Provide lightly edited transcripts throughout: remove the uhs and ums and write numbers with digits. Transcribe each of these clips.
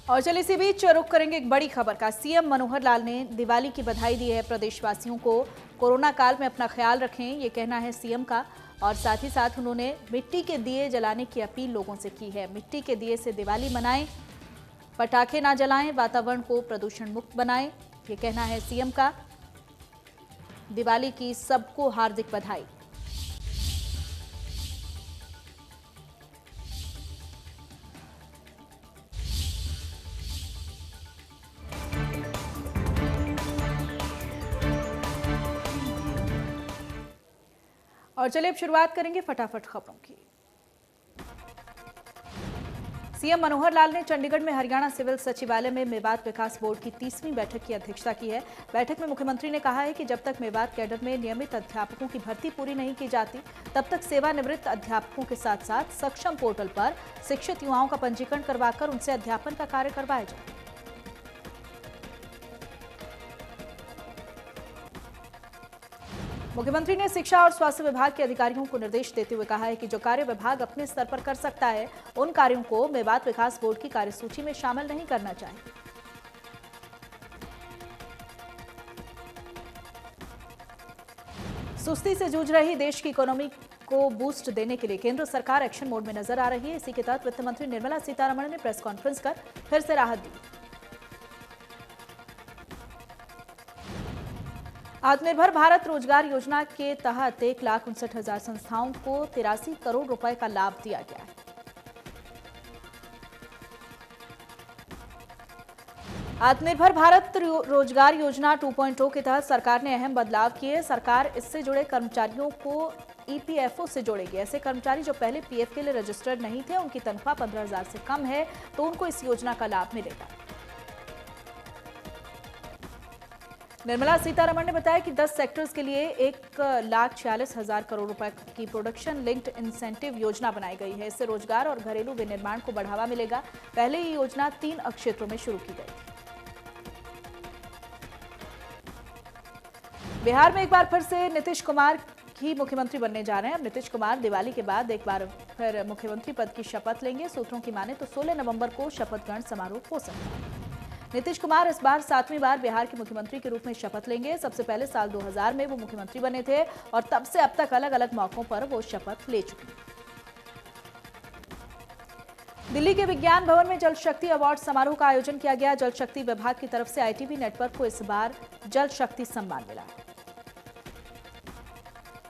और चलिए इसी बीच रुख करेंगे एक बड़ी खबर का। सीएम मनोहर लाल ने दिवाली की बधाई दी है प्रदेशवासियों को। कोरोना काल में अपना ख्याल रखें, ये कहना है सीएम का। और साथ ही साथ उन्होंने मिट्टी के दिए जलाने की अपील लोगों से की है। मिट्टी के दिए से दिवाली मनाएं, पटाखे ना जलाएं, वातावरण को प्रदूषण मुक्त बनाएं, ये कहना है सीएम का। दिवाली की सबको हार्दिक बधाई। और चलिए अब शुरुआत करेंगे फटाफट खबरों की। सीएम मनोहर लाल ने चंडीगढ़ में हरियाणा सिविल सचिवालय में मेवात विकास बोर्ड की 30वीं बैठक की अध्यक्षता की है। बैठक में मुख्यमंत्री ने कहा है कि जब तक मेवात कैडर में नियमित अध्यापकों की भर्ती पूरी नहीं की जाती, तब तक सेवानिवृत्त अध्यापकों के साथ साथ सक्षम पोर्टल पर शिक्षित युवाओं का पंजीकरण करवाकर उनसे अध्यापन का कार्य करवाया जाए। मुख्यमंत्री ने शिक्षा और स्वास्थ्य विभाग के अधिकारियों को निर्देश देते हुए कहा है कि जो कार्य विभाग अपने स्तर पर कर सकता है, उन कार्यों को मेवात विकास बोर्ड की कार्यसूची में शामिल नहीं करना चाहिए। सुस्ती से जूझ रही देश की इकोनॉमी को बूस्ट देने के लिए केंद्र सरकार एक्शन मोड में नजर आ रही है। इसी के तहत वित्त मंत्री निर्मला सीतारमण ने प्रेस कॉन्फ्रेंस कर फिर से राहत दी। आत्मनिर्भर भारत रोजगार योजना के तहत 1,59,000 संस्थाओं को 83 करोड़ रुपए का लाभ दिया गया है। आत्मनिर्भर भारत रोजगार योजना 2.0 के तहत सरकार ने अहम बदलाव किए। सरकार इससे जुड़े कर्मचारियों को ईपीएफओ से जोड़ेगी। ऐसे कर्मचारी जो पहले पीएफ के लिए रजिस्टर्ड नहीं थे, उनकी तनख्वाह 15,000 से कम है, तो उनको इस योजना का लाभ मिलेगा। निर्मला सीतारमण ने बताया कि 10 सेक्टर्स के लिए 1,46,000 करोड़ रुपए की प्रोडक्शन लिंक्ड इंसेंटिव योजना बनाई गई है। इससे रोजगार और घरेलू विनिर्माण को बढ़ावा मिलेगा। पहले ये योजना 3 क्षेत्रों में शुरू की गई। बिहार में एक बार फिर से नीतीश कुमार ही मुख्यमंत्री बनने जा रहे हैं। अब नीतीश कुमार दिवाली के बाद एक बार फिर मुख्यमंत्री पद की शपथ लेंगे। सूत्रों की माने तो 16 नवंबर को शपथ ग्रहण समारोह हो सकता है। नीतीश कुमार इस बार 7वीं बार बिहार के मुख्यमंत्री के रूप में शपथ लेंगे। सबसे पहले साल 2000 में वो मुख्यमंत्री बने थे और तब से अब तक अलग अलग मौकों पर वो शपथ ले चुके हैं। दिल्ली के विज्ञान भवन में जल शक्ति अवार्ड समारोह का आयोजन किया गया। जल शक्ति विभाग की तरफ से आईटीबी नेटवर्क को इस बार जल शक्ति सम्मान मिला है।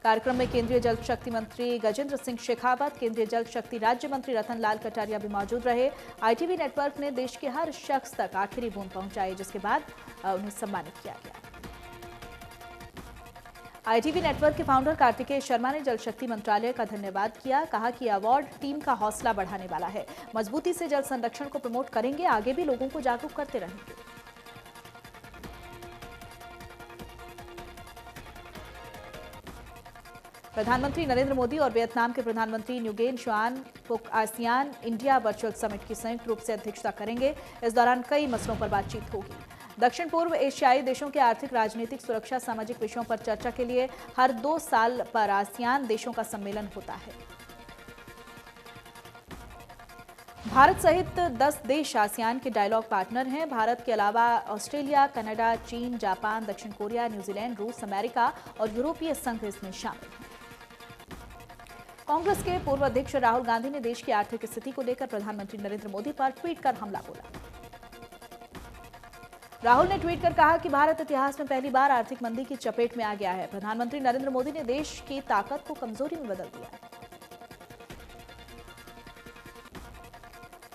कार्यक्रम में केंद्रीय जल शक्ति मंत्री गजेंद्र सिंह शेखावत, केंद्रीय जल शक्ति राज्य मंत्री रतन लाल कटारिया भी मौजूद रहे। आईटीबी नेटवर्क ने देश के हर शख्स तक आखिरी बूंद पहुंचाई, जिसके बाद उन्हें सम्मानित किया गया। आईटीबी नेटवर्क के फाउंडर कार्तिकेय शर्मा ने जल शक्ति मंत्रालय का धन्यवाद किया। कहा कि अवार्ड टीम का हौसला बढ़ाने वाला है। मजबूती से जल संरक्षण को प्रमोट करेंगे, आगे भी लोगों को जागरूक करते रहेंगे। प्रधानमंत्री नरेंद्र मोदी और वियतनाम के प्रधानमंत्री न्युगेन शुआन फुक आसियान इंडिया वर्चुअल समिट की संयुक्त रूप से अध्यक्षता करेंगे। इस दौरान कई मसलों पर बातचीत होगी। दक्षिण पूर्व एशियाई देशों के आर्थिक, राजनीतिक, सुरक्षा, सामाजिक विषयों पर चर्चा के लिए हर 2 साल पर आसियान देशों का सम्मेलन होता है। भारत सहित 10 देश आसियान के डायलॉग पार्टनर हैं। भारत के अलावा ऑस्ट्रेलिया, कनाडा, चीन, जापान, दक्षिण कोरिया, न्यूजीलैंड, रूस, अमेरिका और यूरोपीय संघ इसमें शामिल हैं। कांग्रेस के पूर्व अध्यक्ष राहुल गांधी ने देश की आर्थिक स्थिति को लेकर प्रधानमंत्री नरेंद्र मोदी पर ट्वीट कर हमला बोला। राहुल ने ट्वीट कर कहा कि भारत इतिहास में पहली बार आर्थिक मंदी की चपेट में आ गया है। प्रधानमंत्री नरेंद्र मोदी ने देश की ताकत को कमजोरी में बदल दिया है।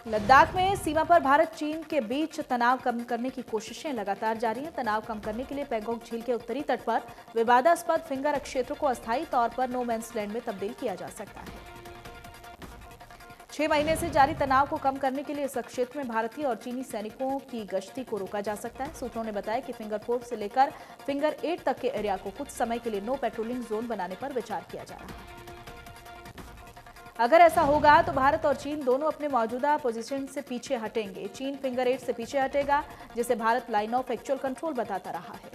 लद्दाख में सीमा पर भारत चीन के बीच तनाव कम करने की कोशिशें लगातार जारी हैं। तनाव कम करने के लिए पैंगोंग झील के उत्तरी तट पर विवादास्पद फिंगर क्षेत्र को अस्थायी तौर पर नो मैंस लैंड में तब्दील किया जा सकता है। 6 महीने से जारी तनाव को कम करने के लिए इस क्षेत्र में भारतीय और चीनी सैनिकों की गश्ती को रोका जा सकता है। सूत्रों ने बताया कि फिंगर 4 से लेकर फिंगर 8 तक के एरिया को कुछ समय के लिए नो पेट्रोलिंग जोन बनाने पर विचार किया जा रहा है। अगर ऐसा होगा तो भारत और चीन दोनों अपने मौजूदा पोजीशन से पीछे हटेंगे। चीन फिंगर 8 से पीछे हटेगा, जिसे Bharat line of actual control बताता रहा है।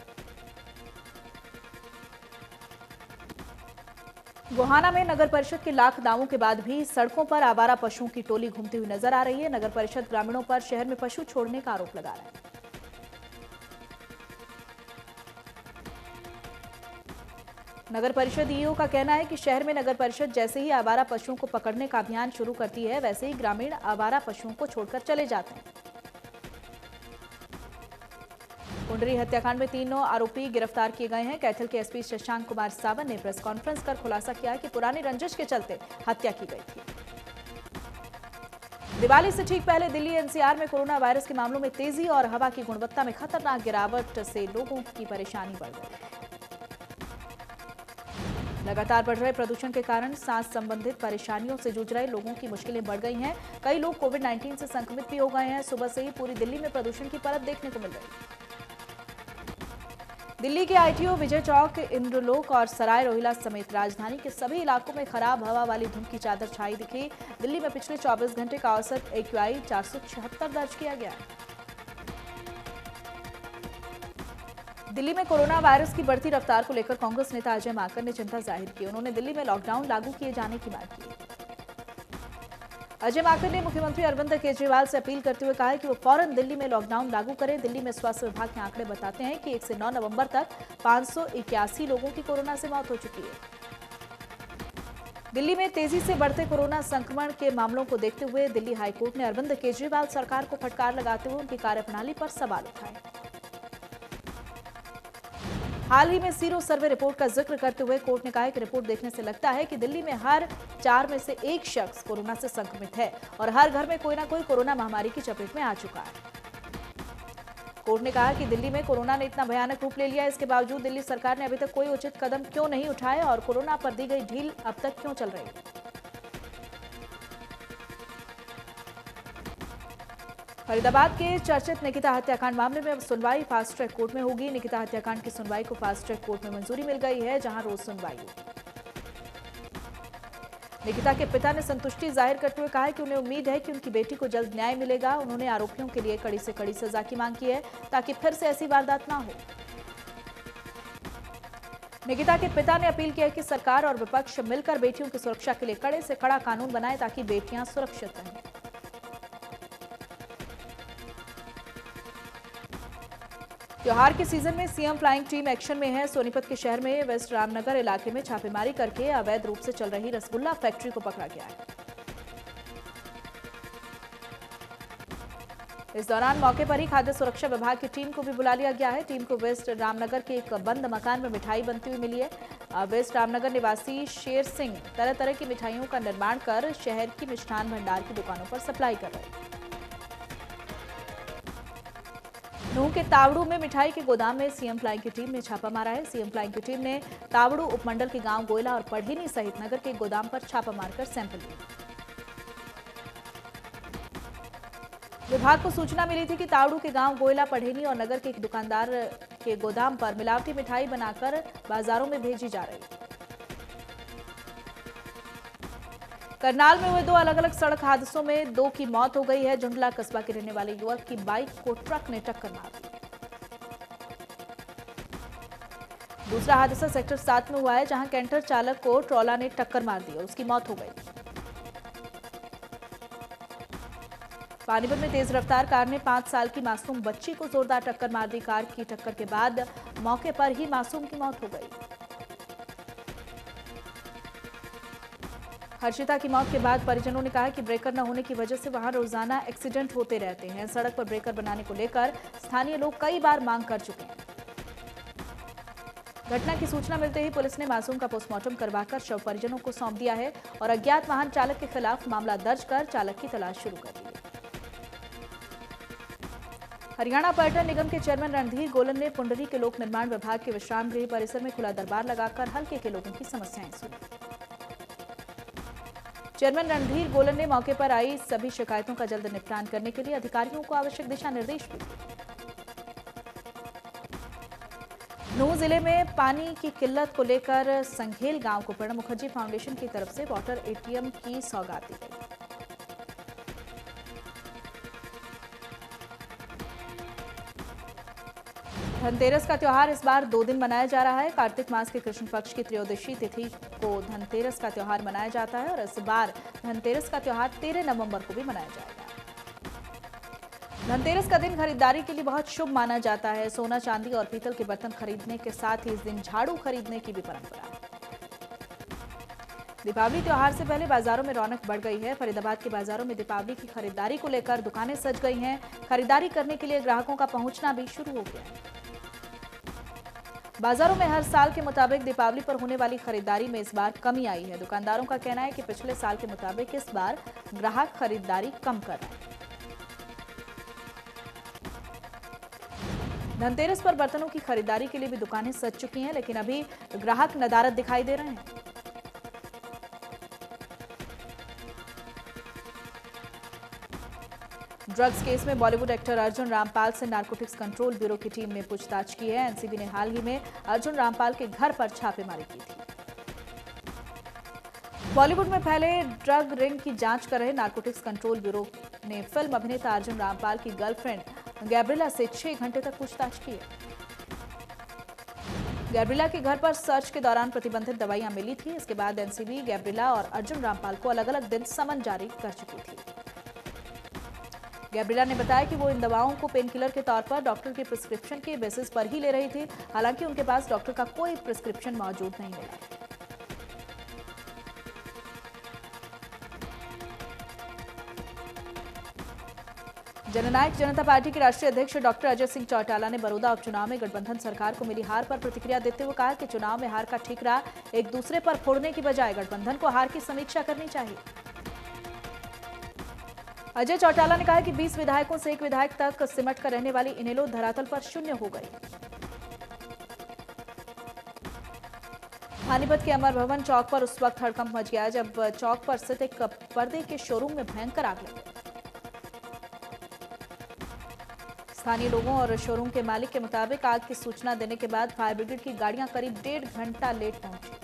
गोहाना में नगर परिषद के लाख दावों के बाद भी सड़कों पर आवारा पशुओं की टोली घूमती हुई नजर आ रही है। नगर परिषद ग्रामीणों पर शहर में पशु छोड़ने का आरोप लगा रहा है। नगर परिषद ईओ का कहना है कि शहर में नगर परिषद जैसे ही आवारा पशुओं को पकड़ने का अभियान शुरू करती है, वैसे ही ग्रामीण आवारा पशुओं को छोड़कर चले जाते हैं। कुंडरी हत्याकांड में तीनों आरोपी गिरफ्तार किए गए हैं। कैथल के एसपी शशांक कुमार सावन ने प्रेस कॉन्फ्रेंस कर खुलासा किया कि पुरानी रंजिश के चलते हत्या की गई थी। दिवाली से ठीक पहले दिल्ली एनसीआर में कोरोना वायरस के मामलों में तेजी और हवा की गुणवत्ता में खतरनाक गिरावट से लोगों की परेशानी बढ़ गई। लगातार बढ़ रहे प्रदूषण के कारण सांस संबंधित परेशानियों से जूझ रहे लोगों की मुश्किलें बढ़ गई हैं। कई लोग कोविड-19 से संक्रमित भी हो गए हैं। सुबह से ही पूरी दिल्ली में प्रदूषण की परत देखने को मिल रही है। दिल्ली के आईटीओ, विजय चौक, इंद्रलोक और सराय रोहिला समेत राजधानी के सभी इलाकों में खराब हवा वाली धुंध की चादर छाई दिखी। दिल्ली में पिछले 24 घंटे का औसत AQI 476 दर्ज किया गया। दिल्ली में कोरोना वायरस की बढ़ती रफ्तार को लेकर कांग्रेस नेता अजय माकन ने चिंता जाहिर की। उन्होंने दिल्ली में लॉकडाउन लागू किए जाने की मांग की। अजय माकन ने मुख्यमंत्री अरविंद केजरीवाल से अपील करते हुए कहा है कि वो फौरन दिल्ली में लॉकडाउन लागू करें। दिल्ली में स्वास्थ्य विभाग के आंकड़े बताते हैं कि 1 से 9 नवंबर तक 581 लोगों की कोरोना से मौत हो चुकी है। दिल्ली में तेजी से बढ़ते कोरोना संक्रमण के मामलों को देखते हुए दिल्ली हाईकोर्ट ने अरविंद केजरीवाल सरकार को फटकार लगाते हुए उनकी कार्यप्रणाली पर सवाल उठाए। हाल ही में सीरो सर्वे रिपोर्ट का जिक्र करते हुए कोर्ट ने कहा है कि रिपोर्ट देखने से लगता है कि दिल्ली में हर 4 में से 1 शख्स कोरोना से संक्रमित है और हर घर में कोई ना कोई कोरोना महामारी की चपेट में आ चुका है। कोर्ट ने कहा कि दिल्ली में कोरोना ने इतना भयानक रूप ले लिया है, इसके बावजूद दिल्ली सरकार ने अभी तक कोई उचित कदम क्यों नहीं उठाए और कोरोना पर दी गई ढील अब तक क्यों चल रही है। फरीदाबाद के चर्चित निकिता हत्याकांड मामले में अब सुनवाई फास्ट ट्रैक कोर्ट में होगी। निकिता हत्याकांड की सुनवाई को फास्ट ट्रैक कोर्ट में मंजूरी मिल गई है, जहां रोज सुनवाई होगी। निकिता के पिता ने संतुष्टि जाहिर करते हुए कहा है कि उन्हें उम्मीद है कि उनकी बेटी को जल्द न्याय मिलेगा। उन्होंने आरोपियों के लिए कड़ी से कड़ी सजा की मांग की है ताकि फिर से ऐसी वारदात ना हो। निकिता के पिता ने अपील की है कि सरकार और विपक्ष मिलकर बेटियों की सुरक्षा के लिए कड़े से कड़ा कानून बनाए ताकि बेटियां सुरक्षित रहें। त्योहार के सीजन में सीएम फ्लाइंग टीम एक्शन में है। सोनीपत के शहर में वेस्ट रामनगर इलाके में छापेमारी करके अवैध रूप से चल रही रसगुल्ला फैक्ट्री को पकड़ा गया है। इस दौरान मौके पर ही खाद्य सुरक्षा विभाग की टीम को भी बुला लिया गया है। टीम को वेस्ट रामनगर के एक बंद मकान में मिठाई बनती हुई मिली है। वेस्ट रामनगर निवासी शेर सिंह तरह तरह की मिठाइयों का निर्माण कर शहर की मिष्ठान भंडार की दुकानों पर सप्लाई कर रहे हैं। नूंह के तावड़ू में मिठाई के गोदाम में सीएम फ्लाइंग की टीम ने छापा मारा है। सीएम फ्लाइंग की टीम ने तावड़ू उपमंडल के गांव गोयला और पढ़ेनी सहित नगर के गोदाम पर छापा मारकर सैंपल लिए। विभाग को सूचना मिली थी कि तावड़ू के गांव गोयला, पढ़ेनी और नगर के एक दुकानदार के गोदाम पर मिलावटी मिठाई बनाकर बाजारों में भेजी जा रही है। करनाल में हुए 2 अलग अलग सड़क हादसों में 2 की मौत हो गई है। जुंडला कस्बा के रहने वाले युवक की बाइक को ट्रक ने टक्कर मार दी। दूसरा हादसा सेक्टर 7 में हुआ है, जहां कैंटर चालक को ट्रॉला ने टक्कर मार दी और उसकी मौत हो गई। पानीपत में तेज रफ्तार कार ने 5 साल की मासूम बच्ची को जोरदार टक्कर मार दी। कार की टक्कर के बाद मौके पर ही मासूम की मौत हो गई। हर्षिता की मौत के बाद परिजनों ने कहा कि ब्रेकर न होने की वजह से वहां रोजाना एक्सीडेंट होते रहते हैं। सड़क पर ब्रेकर बनाने को लेकर स्थानीय लोग कई बार मांग कर चुके हैं। घटना की सूचना मिलते ही पुलिस ने मासूम का पोस्टमार्टम करवाकर शव परिजनों को सौंप दिया है और अज्ञात वाहन चालक के खिलाफ मामला दर्ज कर चालक की तलाश शुरू कर दी है। हरियाणा पर्यटन निगम के चेयरमैन रणधीर गोलन ने पुंडरी के लोक निर्माण विभाग के विश्राम गृह परिसर में खुला दरबार लगाकर हल्के के लोगों की समस्याएं सुनी। चेयरमैन रणधीर गोलन ने मौके पर आई सभी शिकायतों का जल्द निपटान करने के लिए अधिकारियों को आवश्यक दिशा निर्देश भी दिए। नूंह जिले में पानी की किल्लत को लेकर संघेल गांव को प्रणब मुखर्जी फाउंडेशन की तरफ से वाटर एटीएम की सौगात दी गई। धनतेरस का त्योहार इस बार 2 दिन मनाया जा रहा है। कार्तिक मास के कृष्ण पक्ष की त्रयोदशी तिथि को धनतेरस का त्योहार मनाया जाता है और इस बार धनतेरस का त्योहार 13 नवंबर को भी मनाया जाएगा। धनतेरस का दिन खरीदारी के लिए बहुत शुभ माना जाता है। सोना, चांदी और पीतल के बर्तन खरीदने के साथ ही इस दिन झाड़ू खरीदने की भी परंपरा है। दीपावली त्योहार से पहले बाजारों में रौनक बढ़ गई है। फरीदाबाद के बाजारों में दीपावली की खरीदारी को लेकर दुकानें सज गई हैं। खरीदारी करने के लिए ग्राहकों का पहुंचना भी शुरू हो गया है। बाजारों में हर साल के मुताबिक दीपावली पर होने वाली खरीदारी में इस बार कमी आई है। दुकानदारों का कहना है कि पिछले साल के मुताबिक इस बार ग्राहक खरीदारी कम कर रहे हैं। धनतेरस पर बर्तनों की खरीदारी के लिए भी दुकानें सज चुकी हैं, लेकिन अभी ग्राहक नदारद दिखाई दे रहे हैं। ड्रग्स केस में बॉलीवुड एक्टर अर्जुन रामपाल से नारकोटिक्स कंट्रोल ब्यूरो की टीम ने पूछताछ की है। एनसीबी ने हाल ही में अर्जुन रामपाल के घर पर छापेमारी की थी। बॉलीवुड में फैले ड्रग रिंग की जांच कर रहे नारकोटिक्स कंट्रोल ब्यूरो ने फिल्म अभिनेता अर्जुन रामपाल की गर्लफ्रेंड गैब्रिला से 6 घंटे तक पूछताछ की है। गैब्रिला के घर पर सर्च के दौरान प्रतिबंधित दवाइयां मिली थी। इसके बाद एनसीबी गैब्रिला और अर्जुन रामपाल को अलग अलग दिन समन जारी कर चुकी थी। गैब्रिला ने बताया कि वो इन दवाओं को पेन किलर के तौर पर डॉक्टर के प्रिस्क्रिप्शन के बेसिस पर ही ले रही थी। हालांकि उनके पास डॉक्टर का कोई प्रिस्क्रिप्शन मौजूद नहीं मिला। जननायक जनता पार्टी के राष्ट्रीय अध्यक्ष डॉक्टर अजय सिंह चौटाला ने बड़ौदा उपचुनाव में गठबंधन सरकार को मिली हार पर प्रतिक्रिया देते हुए कहा कि चुनाव में हार का ठीकरा एक दूसरे पर फोड़ने की बजाय गठबंधन को हार की समीक्षा करनी चाहिए। अजय चौटाला ने कहा कि 20 विधायकों से 1 विधायक तक सिमट कर रहने वाली इनेलो धरातल पर शून्य हो गई। पानीपत के अमर भवन चौक पर उस वक्त हड़कंप मच गया जब चौक पर स्थित एक पर्दे के शोरूम में भयंकर आग लगी। स्थानीय लोगों और शोरूम के मालिक के मुताबिक आग की सूचना देने के बाद फायर ब्रिगेड की गाड़ियां करीब 1.5 घंटा लेट पहुंची।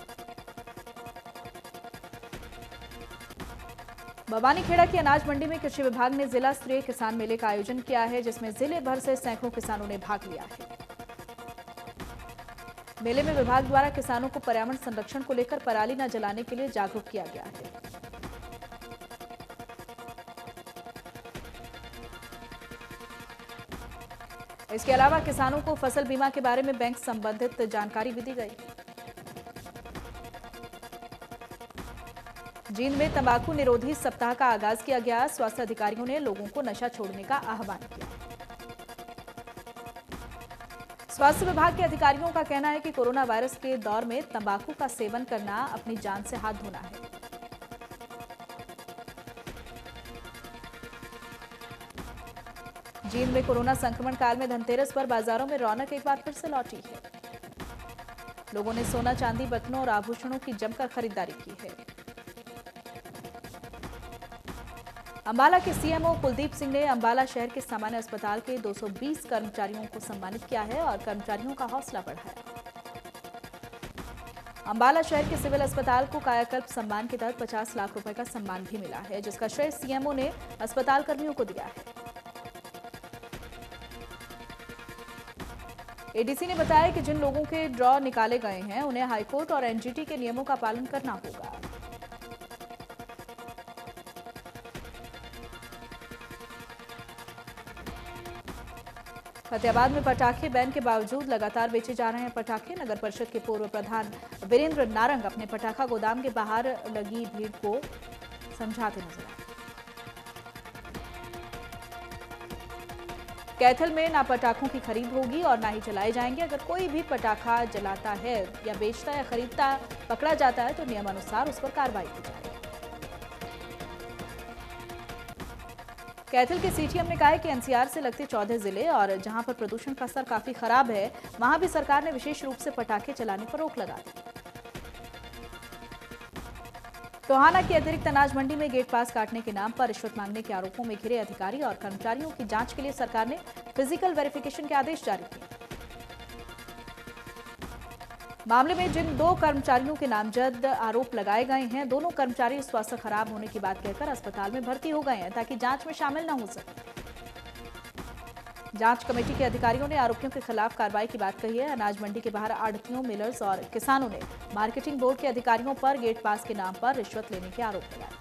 भवानीखेड़ा की अनाज मंडी में कृषि विभाग ने जिला स्तरीय किसान मेले का आयोजन किया है, जिसमें जिले भर से सैकड़ों किसानों ने भाग लिया है। मेले में विभाग द्वारा किसानों को पर्यावरण संरक्षण को लेकर पराली न जलाने के लिए जागरूक किया गया है। इसके अलावा किसानों को फसल बीमा के बारे में बैंक संबंधित जानकारी भी दी गई। जींद में तंबाकू निरोधी सप्ताह का आगाज किया गया। स्वास्थ्य अधिकारियों ने लोगों को नशा छोड़ने का आह्वान किया। स्वास्थ्य विभाग के अधिकारियों का कहना है कि कोरोना वायरस के दौर में तंबाकू का सेवन करना अपनी जान से हाथ धोना है। जींद में कोरोना संक्रमण काल में धनतेरस पर बाजारों में रौनक एक बार फिर से लौटी है। लोगों ने सोना, चांदी, बर्तनों और आभूषणों की जमकर खरीदारी की है। अंबाला के सीएमओ कुलदीप सिंह ने अंबाला शहर के सामान्य अस्पताल के 220 कर्मचारियों को सम्मानित किया है और कर्मचारियों का हौसला बढ़ाया। अंबाला शहर के सिविल अस्पताल को कायाकल्प सम्मान के तहत 50 लाख रुपए का सम्मान भी मिला है, जिसका श्रेय सीएमओ ने अस्पताल कर्मियों को दिया है। एडीसी ने बताया कि जिन लोगों के ड्रॉ निकाले गए हैं उन्हें हाईकोर्ट और एनजीटी के नियमों का पालन करना होगा। फतेहाबाद में पटाखे बैन के बावजूद लगातार बेचे जा रहे हैं पटाखे। नगर परिषद के पूर्व प्रधान वीरेंद्र नारंग अपने पटाखा गोदाम के बाहर लगी भीड़ को समझाते नजर आए। कैथल में ना पटाखों की खरीद होगी और ना ही जलाए जाएंगे। अगर कोई भी पटाखा जलाता है या बेचता या खरीदता पकड़ा जाता है तो नियमानुसार उस पर कार्रवाई की जाएगी। कैथल के सीटीएम ने कहा है कि एनसीआर से लगते 14 जिले और जहां पर प्रदूषण का स्तर काफी खराब है वहां भी सरकार ने विशेष रूप से पटाखे चलाने पर रोक लगा दी। टोहाना की अतिरिक्त अनाज मंडी में गेट पास काटने के नाम पर रिश्वत मांगने के आरोपों में घिरे अधिकारी और कर्मचारियों की जांच के लिए सरकार ने फिजिकल वेरिफिकेशन के आदेश जारी किए। मामले में जिन 2 कर्मचारियों के नामजद आरोप लगाए गए हैं, दोनों कर्मचारी स्वास्थ्य खराब होने की बात कहकर अस्पताल में भर्ती हो गए हैं ताकि जांच में शामिल न हो सके। जांच कमेटी के अधिकारियों ने आरोपियों के खिलाफ कार्रवाई की बात कही है। अनाज मंडी के बाहर आढ़तियों, मिलर्स और किसानों ने मार्केटिंग बोर्ड के अधिकारियों पर गेट पास के नाम पर रिश्वत लेने के आरोप लगाए।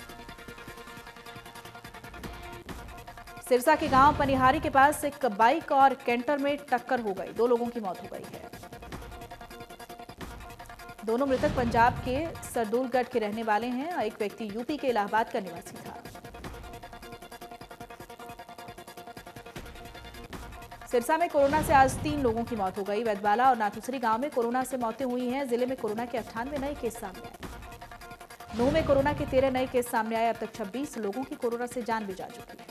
सिरसा के गांव पनिहारी के पास एक बाइक और कैंटर में टक्कर हो गई, 2 लोगों की मौत हो गई है। दोनों मृतक पंजाब के सरदूलगढ़ के रहने वाले हैं और एक व्यक्ति यूपी के इलाहाबाद का निवासी था। सिरसा में कोरोना से आज 3 लोगों की मौत हो गई। वैदवाला और नाथुसरी गांव में कोरोना से मौतें हुई हैं। जिले में कोरोना के 98 नए केस सामने आए। नूंह में कोरोना के 13 नए केस सामने आए। अब तक 26 लोगों की कोरोना से जान भी जा चुकी है।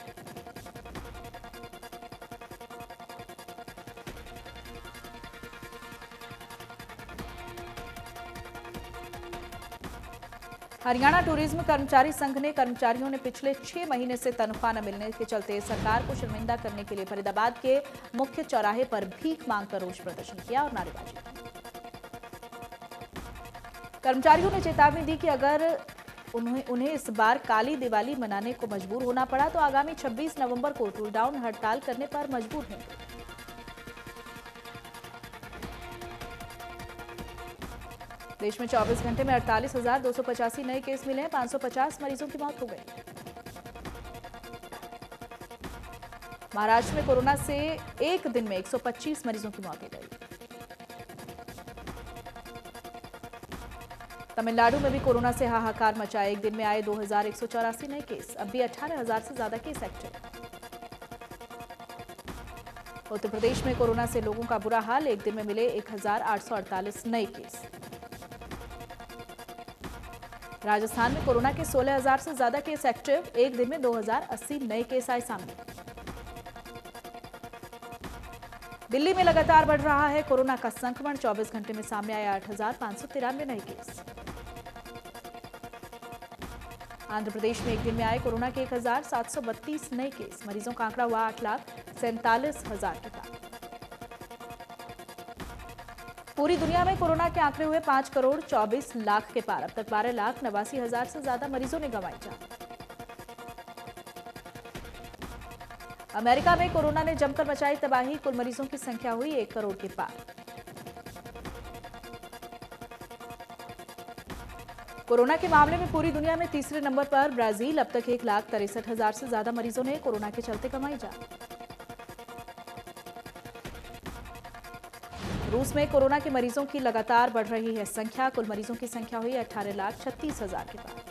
हरियाणा टूरिज्म कर्मचारी संघ ने कर्मचारियों ने पिछले 6 महीने से तनख्वाह न मिलने के चलते सरकार को शर्मिंदा करने के लिए फरीदाबाद के मुख्य चौराहे पर भीख मांगकर रोष प्रदर्शन किया और नारेबाजी की। कर्मचारियों ने चेतावनी दी कि अगर उन्हें इस बार काली दिवाली मनाने को मजबूर होना पड़ा तो आगामी 26 नवंबर को टूल डाउन हड़ताल करने पर मजबूर होंगे। देश में 24 घंटे में 48,285 नए केस मिले हैं। 550 मरीजों की मौत हो गई। महाराष्ट्र में कोरोना से एक दिन में 125 मरीजों की मौत हो गई। तमिलनाडु में भी कोरोना से हाहाकार मचा। एक दिन में आए 2,184 नए केस। अब भी 18,000 से ज्यादा केस एक्टिव। उत्तर प्रदेश में कोरोना से लोगों का बुरा हाल। एक दिन में मिले 1,848 नए केस। राजस्थान में कोरोना के 16,000 से ज्यादा केस एक्टिव। एक दिन में 2,080 नए केस आए सामने। दिल्ली में लगातार बढ़ रहा है कोरोना का संक्रमण। 24 घंटे में सामने आए 8,593 नए केस। आंध्र प्रदेश में एक दिन में आए कोरोना के 1,732 नए केस। मरीजों का आंकड़ा हुआ 8,47,000 के पार। पूरी दुनिया में कोरोना के आंकड़े हुए 5 करोड़ 24 लाख के पार। अब तक 12,89,000 से ज्यादा मरीजों ने गंवाई जान। अमेरिका में कोरोना ने जमकर मचाई तबाही। कुल मरीजों की संख्या हुई 1 करोड़ के पार। कोरोना के मामले में पूरी दुनिया में तीसरे नंबर पर ब्राजील। अब तक 1,63,000 से ज्यादा मरीजों ने कोरोना के चलते गंवाई जान। रूस में कोरोना के मरीजों की लगातार बढ़ रही है संख्या। कुल मरीजों की संख्या हुई 18,36,000 के पार।